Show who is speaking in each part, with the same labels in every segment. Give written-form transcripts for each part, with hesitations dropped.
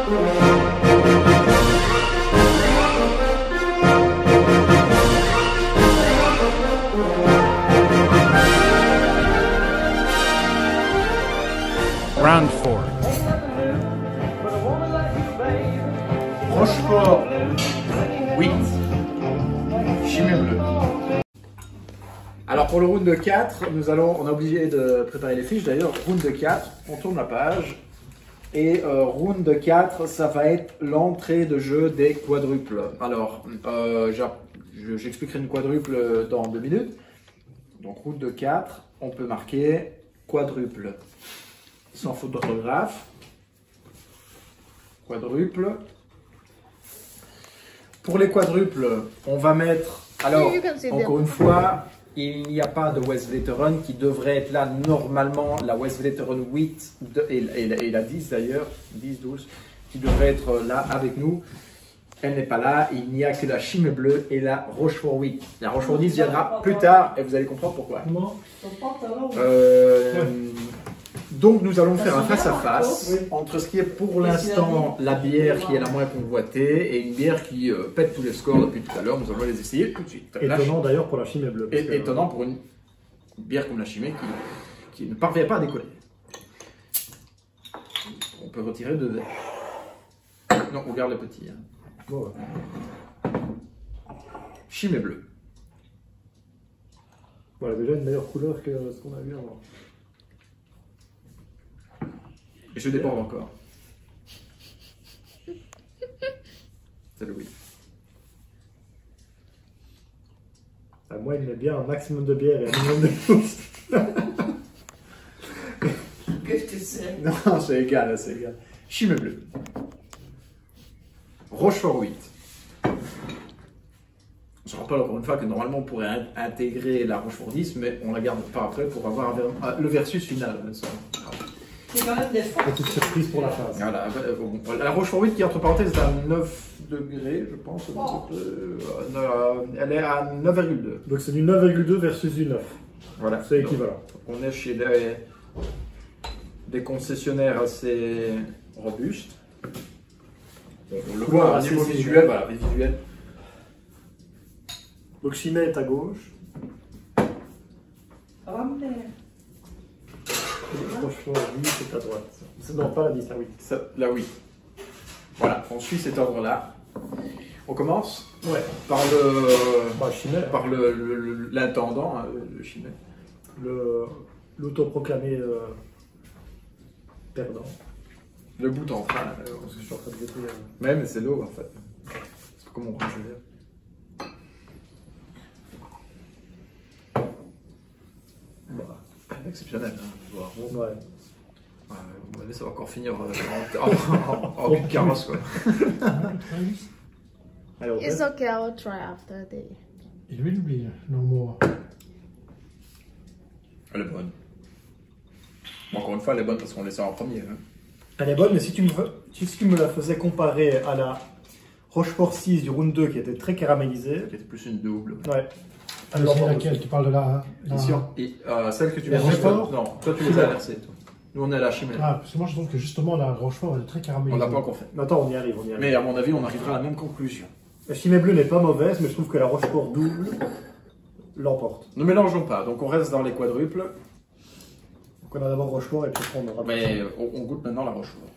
Speaker 1: Round 4.
Speaker 2: Rochefort 8. Chimay bleu. Alors pour le round 4, on est obligé de préparer les fiches. D'ailleurs, round 4, on tourne la page. Et round 4, ça va être l'entrée de jeu des quadruples. Alors, j'expliquerai une quadruple dans 2 minutes. Donc round 4, on peut marquer quadruple. Sans faute d'orthographe. Quadruple. Pour les quadruples, on va mettre... Alors, encore une fois, il n'y a pas de Westvleteren qui devrait être là normalement. La Westvleteren 8 et la 10 d'ailleurs, 10, 12, qui devrait être là avec nous. Elle n'est pas là. Il n'y a que la Chimay bleue et la Rochefort 8. La Rochefort 10 viendra plus tard et vous allez comprendre pourquoi. Donc nous allons faire un face-à-face entre ce qui est pour l'instant la bière qui est la moins convoitée et une bière qui pète tous les scores depuis tout à l'heure. Nous allons les essayer tout de suite.
Speaker 3: Étonnant d'ailleurs pour la Chimay bleue.
Speaker 2: Étonnant pour une bière comme la Chimay qui ne parvient pas à décoller. On peut retirer 2 verres. Non, on garde les petits. Hein.
Speaker 3: Bon, ouais.
Speaker 2: Chimay bleue.
Speaker 3: Voilà, déjà une meilleure couleur que ce qu'on a vu avant.
Speaker 2: Et je déborde encore. C'est Louis.
Speaker 3: Moi, il met bien un maximum de bière et un minimum de sauce.
Speaker 4: Qu'est-ce que c'est?
Speaker 2: Non, c'est égal, c'est égal. Chimay bleu. Rochefort 8. Je rappelle encore une fois que normalement on pourrait intégrer la Rochefort 10, mais on la garde pas après pour avoir le versus final.
Speaker 4: C'est quand même des fois.
Speaker 3: Petite surprise pour la phase.
Speaker 2: Voilà, la Rochefort 8 qui entre parenthèses est à 9 degrés, je pense. Elle est à 9,2.
Speaker 3: Donc c'est du 9,2 versus du 9.
Speaker 2: Voilà.
Speaker 3: C'est équivalent.
Speaker 2: On est chez des concessionnaires assez robustes. On le voit au niveau visuel, voilà, visuel.
Speaker 3: Donc Chimay est à gauche.
Speaker 4: Oh merde.
Speaker 3: Rochefort 8 est à droite. Non, pas la 10, la 8.
Speaker 2: La 8. Voilà, on suit cet ordre-là. On commence
Speaker 3: Ouais.
Speaker 2: par
Speaker 3: Chimay.
Speaker 2: par l'intendant, le Chimay.
Speaker 3: L'autoproclamé perdant.
Speaker 2: Le bout en train.
Speaker 3: Parce que je suis en train de détruire.
Speaker 2: Mais c'est l'eau en fait. C'est comme on range le verre. Exceptionnel, hein,
Speaker 3: Ouais.
Speaker 2: Ouais, ça va encore finir en cul de carrosse quoi.
Speaker 3: Alors,
Speaker 5: It's okay, I will try after the...
Speaker 6: It will be no more.
Speaker 2: Elle est bonne. Bon, encore une fois, elle est bonne parce qu'on laissait en premier. Hein.
Speaker 3: elle est bonne, mais si tu me la faisais comparer à la Rochefort 6 du round 2 qui était très caramélisée.
Speaker 2: Qui était plus une double.
Speaker 3: Ouais.
Speaker 6: Alors, c'est laquelle tu parles de la...
Speaker 2: Ici, celle que tu
Speaker 6: La
Speaker 2: mets
Speaker 6: Rochefort.
Speaker 2: Non, toi tu les as inversées. Toi. Nous on est à la Chimay.
Speaker 6: Ah, parce que moi je trouve que justement la Rochefort elle est très caramélisée.
Speaker 2: On l'a pas encore fait.
Speaker 3: Mais attends, on y arrive,
Speaker 2: Mais à mon avis, on arrivera à la même conclusion.
Speaker 3: La Chimay bleue n'est pas mauvaise, mais je trouve que la Rochefort double l'emporte.
Speaker 2: Ne mélangeons pas, donc on reste dans les quadruples.
Speaker 3: Donc on a d'abord Rochefort et puis on aura...
Speaker 2: Mais on goûte maintenant la Rochefort.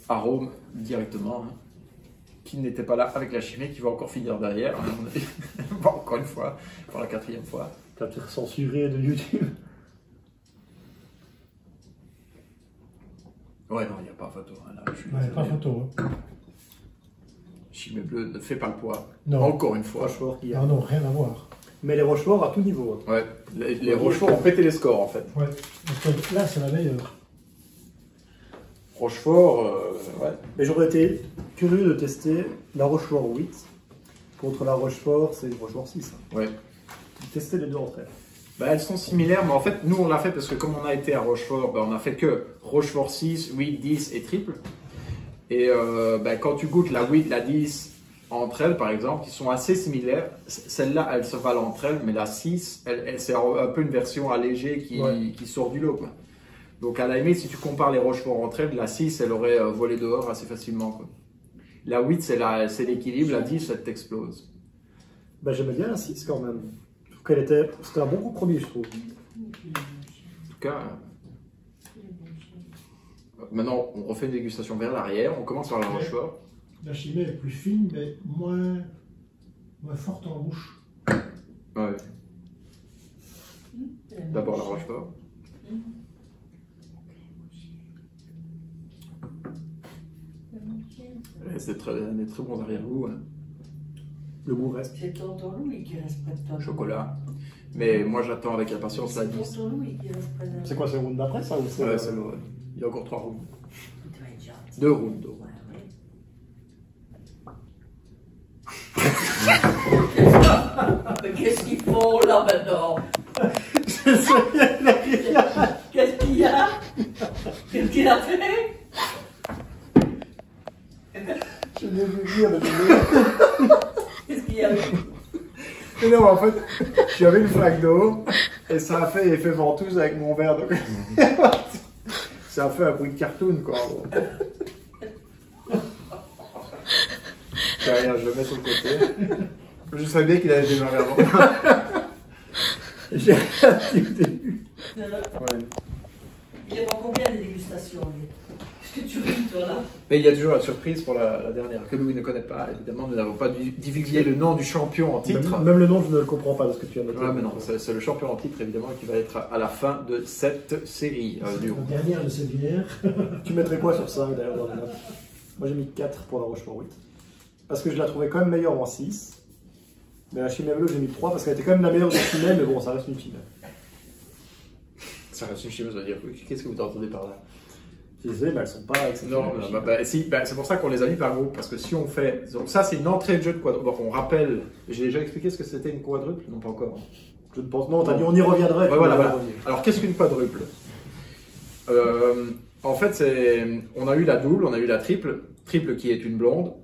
Speaker 2: Arôme directement. Hein. Qui n'était pas là avec la Chimay, qui va encore finir derrière. À mon avis. Bon, encore une fois, pour la 4e fois.
Speaker 3: T'as peut-être censuré de YouTube.
Speaker 2: Ouais, non, il n'y a pas photo. Hein, là,
Speaker 6: Ouais, pas photo. Hein.
Speaker 2: Chimay bleu ne fait pas le poids.
Speaker 6: Non.
Speaker 2: Encore une fois.
Speaker 3: Rochefort qui a...
Speaker 6: Ah non, rien à voir.
Speaker 3: Mais les Rocheforts à tout niveau. Hein.
Speaker 2: Ouais, les Rocheforts ont pété les scores en fait.
Speaker 6: Ouais, parce que là c'est la meilleure.
Speaker 2: Rochefort, ouais.
Speaker 3: Mais j'aurais été curieux de tester la Rochefort 8 contre la Rochefort, c'est une Rochefort 6. Hein.
Speaker 2: Ouais.
Speaker 3: Tester les deux entre elles.
Speaker 2: Bah, elles sont similaires, mais en fait, nous on l'a fait parce que comme on a été à Rochefort, bah, on a fait que Rochefort 6, 8, 10 et triple. Et bah, quand tu goûtes la 8, la 10 entre elles, par exemple, qui sont assez similaires, celle-là, elles se valent entre elles, mais la 6, c'est un peu une version allégée qui sort du lot. Quoi. Donc à la limite, si tu compares les Rochefort entre elles, la 6, elle aurait volé dehors assez facilement, quoi. La 8, c'est l'équilibre, la 10, elle t'explose.
Speaker 3: Ben, j'aimais bien la 6 quand même. Je trouve c'était un bon compromis, je trouve.
Speaker 2: En tout cas, maintenant, on refait une dégustation vers l'arrière. On commence par la Rochefort.
Speaker 6: La chimée est plus fine, mais moins forte en bouche.
Speaker 2: Ouais. D'abord la Rochefort. C'est des très bons arrière-goûts. Hein.
Speaker 3: Le goût reste.
Speaker 4: C'est tonton Louis qui reste près de toi.
Speaker 2: Chocolat. Mais moi, j'attends avec impatience la
Speaker 4: C'est
Speaker 2: 10.
Speaker 4: tonton Louis qui reste près de toi.
Speaker 3: C'est quoi, c'est le round d'après ça ou c'est
Speaker 2: Ouais, c'est le... Il y a encore 3 rounds.
Speaker 4: Il doit être gentil.
Speaker 2: 2 rounds.
Speaker 4: Ouais, ouais. Mais qu'est-ce qu'ils font là maintenant? Qu'est-ce qu'il y a? Qu'est-ce qu'il a fait?
Speaker 3: Je l'ai vu rire,
Speaker 4: Qu'est-ce qu'il y a eu?
Speaker 2: Mais non, en fait, j'avais une flaque d'eau et ça a fait effet ventouse avec mon verre. Donc... ça a fait un bruit de cartoon, quoi. C'est rien, je le mets sur le côté. Je savais qu'il allait démarrer avant.
Speaker 3: J'ai rien dit au début.
Speaker 2: Ouais.
Speaker 4: Il y a combien de dégustations? Qu'est-ce que tu ris, toi, là?
Speaker 2: Mais il y a toujours la surprise pour la dernière, que Louis ne connaît pas. Évidemment, nous n'avons pas divulgué le nom du champion en titre.
Speaker 3: Même le nom, je ne le comprends pas de ce que tu as noté.
Speaker 2: Ouais, mais non, c'est le champion en titre, évidemment, qui va être à la fin de cette série.
Speaker 6: La dernière de cette bière.
Speaker 3: Tu mettrais quoi sur ça d'ailleurs dans les notes? Moi j'ai mis 4 pour la Rochefort 8. Parce que je la trouvais quand même meilleure en 6. Mais la Chimay Bleu j'ai mis 3 parce qu'elle était quand même la meilleure de Chimay, mais bon, ça reste une Chimay.
Speaker 2: Ça reste une chimie, ça veut dire, qu'est-ce que vous entendez par là?
Speaker 3: Je disais, mais elles sont pas exceptionnelles.
Speaker 2: Non, si, c'est pour ça qu'on les a mis par groupe, parce que si on fait... Donc ça, c'est une entrée de jeu de quadruple. Donc on rappelle, j'ai déjà expliqué ce que c'était une quadruple? Non, pas encore.
Speaker 3: Je ne pense, non, t'as dit on y reviendrait.
Speaker 2: Ouais, voilà. Alors qu'est-ce qu'une quadruple? En fait, on a eu la double, on a eu la triple. Triple qui est une blonde.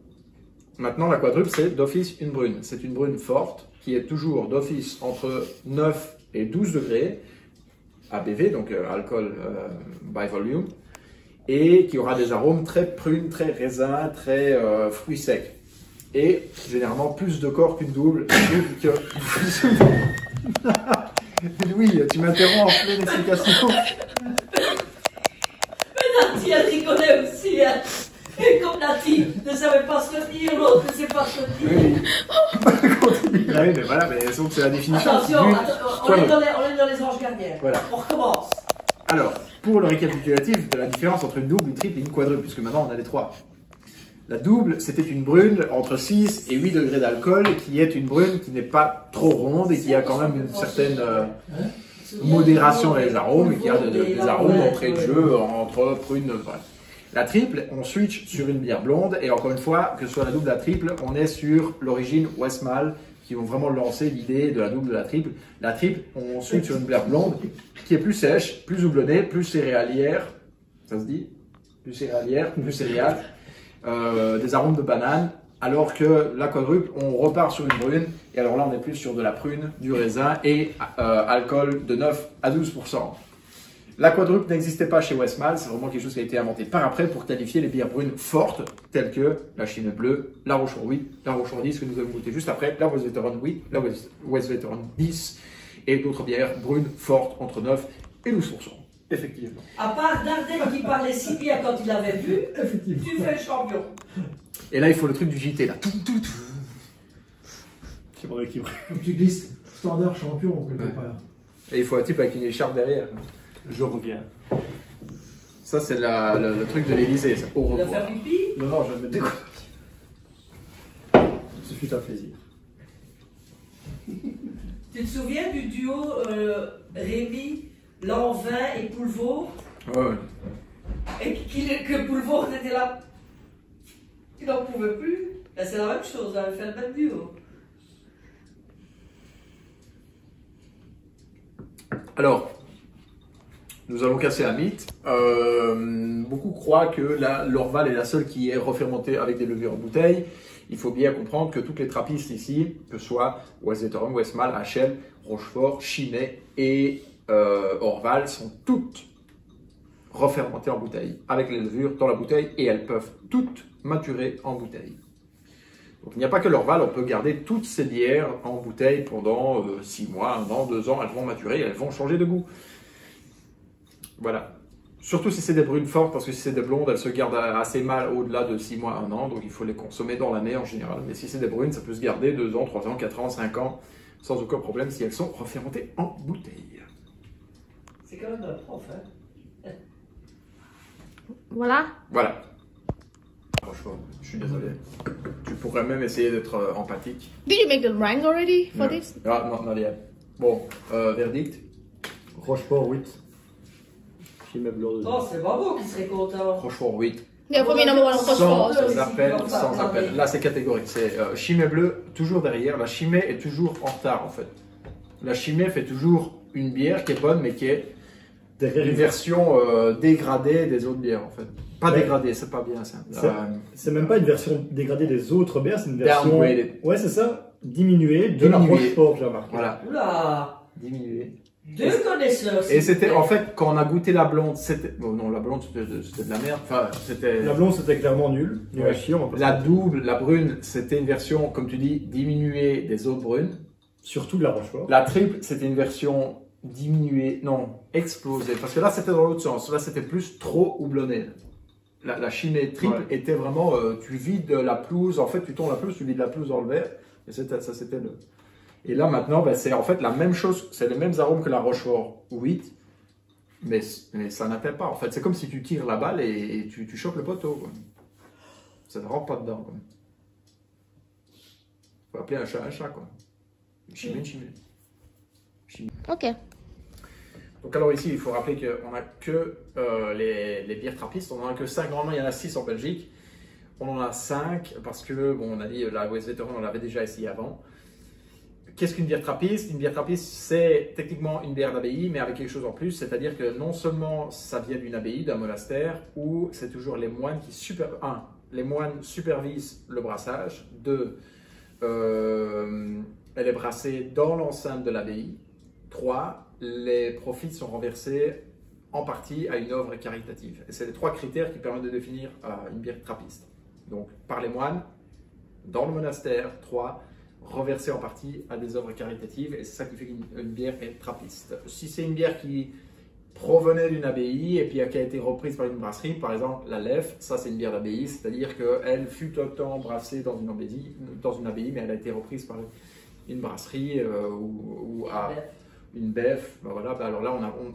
Speaker 2: Maintenant, la quadruple, c'est d'office une brune. C'est une brune forte, qui est toujours d'office entre 9 et 12 degrés, ABV, donc alcool by volume, et qui aura des arômes très prunes, très raisins, très fruits secs. Et généralement plus de corps qu'une double. Louis, tu m'interromps en pleine explication.
Speaker 4: Mais Nati, elle rigolait aussi, hein. Et comme Nati ne savait pas se tenir, l'autre ne sait pas se tenir.
Speaker 2: Oui, mais voilà, mais donc c'est la définition.
Speaker 4: Attention,
Speaker 2: d'une
Speaker 4: on est
Speaker 2: quadruple.
Speaker 4: dans les anges gardiens.
Speaker 2: Voilà.
Speaker 4: On recommence.
Speaker 2: Alors, pour le récapitulatif de la différence entre une double, une triple et une quadruple, puisque maintenant on a les trois. La double, c'était une brune entre 6 et 8 degrés d'alcool, qui est une brune qui n'est pas trop ronde et qui a quand même une certaine modération dans les arômes, et qui a des arômes d'entrée de jeu entre prunes. Bref. La triple, on switch sur une bière blonde, et encore une fois, que ce soit la double ou la triple, on est sur l'origine Westmalle, qui ont vraiment lancé l'idée de la double de la triple. La triple, on switch sur une bière blonde, qui est plus sèche, plus houblonnée, plus céréalière, ça se dit? Plus céréalière, plus céréales. Des arômes de banane, alors que la quadruple, on repart sur une brune, et alors là on est plus sur de la prune, du raisin et alcool de 9 à 12%. La quadruple n'existait pas chez Westmalle, c'est vraiment quelque chose qui a été inventé par après pour qualifier les bières brunes fortes, telles que la Chimay Bleue, la Rochefort 8, la Rochefort 10, que nous avons goûté juste après, la Westveteran 8, la Westveteran 10, et d'autres bières brunes fortes entre 9 et 12%. Effectivement.
Speaker 4: À part Dardenne qui parlait si bien quand il avait bu, tu fais le champion.
Speaker 2: Et là, il faut le truc du JT, là.
Speaker 3: C'est mon équipe.
Speaker 6: Comme tu glisses, standard champion, quelque part.
Speaker 2: Et il faut un type avec une écharpe derrière.
Speaker 3: Je reviens.
Speaker 2: Ça, c'est le truc de l'Elysée, ça. Au
Speaker 4: Tu vas
Speaker 2: revoir.
Speaker 4: faire pipi?
Speaker 3: Non, non, je vais me découvrir. Ce fut un plaisir.
Speaker 4: Tu te souviens du duo Rémi, Lanvin et Poulvord?
Speaker 2: Ouais.
Speaker 4: Et que Poulvord était là. Il n'en pouvait plus. Ben, c'est la même chose, on avait fait le même duo.
Speaker 2: Alors, nous allons casser un mythe. Beaucoup croient que l'Orval est la seule qui est refermentée avec des levures en bouteille. Il faut bien comprendre que toutes les trappistes ici, que ce soit Westveteran, Westmalle, HM, Rochefort, Chimay et Orval, sont toutes refermenter en bouteille avec les levures dans la bouteille et elles peuvent toutes maturer en bouteille. Donc il n'y a pas que l'Orval, on peut garder toutes ces bières en bouteille pendant 6 mois, 1 an, 2 ans, elles vont maturer, elles vont changer de goût. Voilà. Surtout si c'est des brunes fortes, parce que si c'est des blondes, elles se gardent assez mal au-delà de 6 mois, 1 an, donc il faut les consommer dans l'année en général. Mais si c'est des brunes, ça peut se garder 2 ans, 3 ans, 4 ans, 5 ans, sans aucun problème si elles sont refermentées en bouteille.
Speaker 4: C'est quand même un prof, hein.
Speaker 5: Voilà.
Speaker 2: Voilà. Franchement, je suis désolé. Tu pourrais même essayer d'être empathique.
Speaker 5: Did you make the rank already for
Speaker 2: No.
Speaker 5: this?
Speaker 2: Ah, non, not yet. Bon, verdict.
Speaker 3: Rochefort 8. Chimay Bleu 2.
Speaker 4: Oh, c'est Bravo qui serait content.
Speaker 2: Rochefort 8.
Speaker 5: Yeah, for me number one, of course.
Speaker 2: Sans
Speaker 4: Rochefort.
Speaker 2: appel, sans appel. Là, c'est catégorique. C'est Chimay Bleu, toujours derrière. La Chimay est toujours en retard, en fait. La Chimay fait toujours une bière qui est bonne, mais qui est
Speaker 3: Derrière
Speaker 2: une
Speaker 3: une
Speaker 2: version dégradée des autres bières, en fait. Pas
Speaker 3: Ouais.
Speaker 2: dégradée, c'est pas bien ça.
Speaker 3: C'est même pas une version dégradée des autres bières, c'est une version.
Speaker 2: Downgraded.
Speaker 3: Ouais, c'est ça. Diminuée de la
Speaker 2: Diminuée.
Speaker 3: Rochefort, j'ai remarqué.
Speaker 2: Voilà,
Speaker 4: Oula,
Speaker 2: diminué.
Speaker 4: deux connaisseurs.
Speaker 2: Et
Speaker 4: s'il
Speaker 2: c'était,
Speaker 4: vous
Speaker 2: en
Speaker 4: plaît.
Speaker 2: fait, quand on a goûté la blonde, c'était... Bon, non, la blonde, c'était de la merde. Enfin, c'était...
Speaker 3: La blonde, c'était clairement nul. Nul à
Speaker 2: Ouais.
Speaker 3: chier, on va pas
Speaker 2: La
Speaker 3: se-
Speaker 2: double, la brune, c'était une version, comme tu dis, diminuée des autres brunes.
Speaker 3: Surtout de la Rochefort.
Speaker 2: La triple, c'était une version diminuée, non, explosée. Parce que là, c'était dans l'autre sens. Là, c'était plus trop houblonné. La Chimay triple
Speaker 3: Ouais.
Speaker 2: était vraiment, tu vides la pelouse, en fait, tu tournes la pelouse, tu vides la pelouse dans le verre. Et ça, c'était le... Et là, maintenant, ben, c'est en fait la même chose, c'est les mêmes arômes que la Rochefort 8, mais ça n'atteint pas. En fait, c'est comme si tu tires la balle et tu chopes le poteau, quoi. Ça ne rentre pas dedans, quoi. Faut appeler un chat, quoi. Une chimée.
Speaker 5: Ok.
Speaker 2: Donc alors ici, il faut rappeler qu'on n'a que les bières trappistes, on n'en a que 5, normalement il y en a 6 en Belgique. On en a 5 parce que, bon, on a dit la West Veteran, on l'avait déjà essayé avant. Qu'est-ce qu'une bière trappiste? Une bière trappiste, c'est techniquement une bière d'abbaye, mais avec quelque chose en plus, c'est-à-dire que non seulement ça vient d'une abbaye, d'un monastère, où c'est toujours les moines qui les moines supervisent le brassage. 2, elle est brassée dans l'enceinte de l'abbaye. 3, les profits sont renversés en partie à une œuvre caritative. Et c'est les 3 critères qui permettent de définir une bière trappiste. Donc, par les moines, dans le monastère. 3, reversée en partie à des œuvres caritatives. Et c'est ça qui fait qu'une bière est trappiste. Si c'est une bière qui provenait d'une abbaye et puis qui a été reprise par une brasserie, par exemple la Leffe, ça c'est une bière d'abbaye, c'est-à-dire qu'elle fut autant brassée dans une abbaye, mais elle a été reprise par une brasserie ou à une bef, ben voilà, ben alors là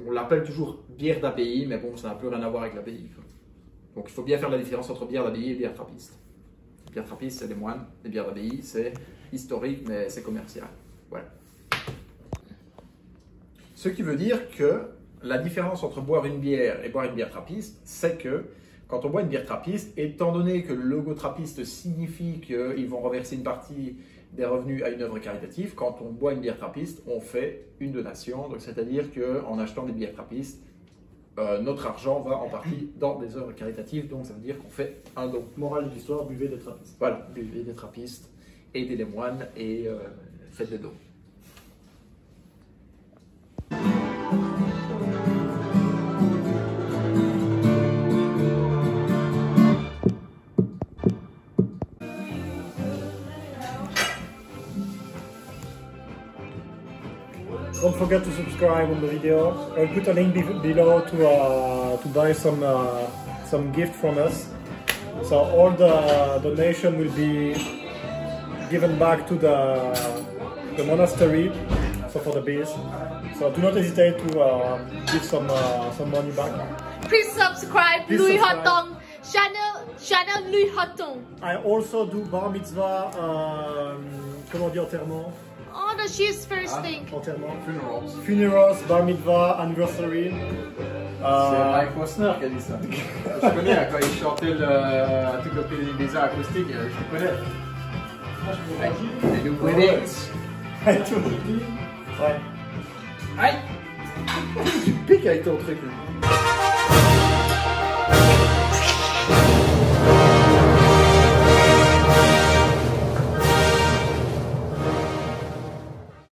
Speaker 2: on l'appelle toujours bière d'abbaye, mais bon, ça n'a plus rien à voir avec l'abbaye. Donc il faut bien faire la différence entre bière d'abbaye et bière trappiste. Bière trappiste, c'est les moines, les bières d'abbaye, c'est historique, mais c'est commercial. Voilà. Ce qui veut dire que la différence entre boire une bière et boire une bière trappiste, c'est que quand on boit une bière trappiste, étant donné que le logo trappiste signifie qu'ils vont reverser une partie des revenus à une œuvre caritative, quand on boit une bière trappiste, on fait une donation. Donc c'est-à-dire qu'en achetant des bières trappistes, notre argent va en partie dans des œuvres caritatives, donc ça veut dire qu'on fait un don.
Speaker 3: Morale de l'histoire, buvez des trappistes.
Speaker 2: Voilà, buvez des trappistes, aidez les moines et faites des dons.
Speaker 3: Don't forget to subscribe on the video. I'll put a link below to buy some gift from us. So all the donation will be given back to the monastery, so for the beers. So do not hesitate to give some money back.
Speaker 5: Please subscribe
Speaker 3: Please
Speaker 5: Louis
Speaker 3: subscribe.
Speaker 5: Hotong channel Louis Hotong.
Speaker 3: I also do bar mitzvah, comment on dit enterrement?
Speaker 5: Oh, the cheese first thing.
Speaker 3: Enterrement.
Speaker 2: Funerals.
Speaker 3: Funerals, bar mitzvah, anniversary.
Speaker 2: C'est Mike Posner qui a dit ça. Je connais, quand il chantait le truc de des arts acoustiques, je connais. Les nouveaux weddings.
Speaker 3: Ouais.
Speaker 2: Aïe! Tu piques avec ton truc. Là.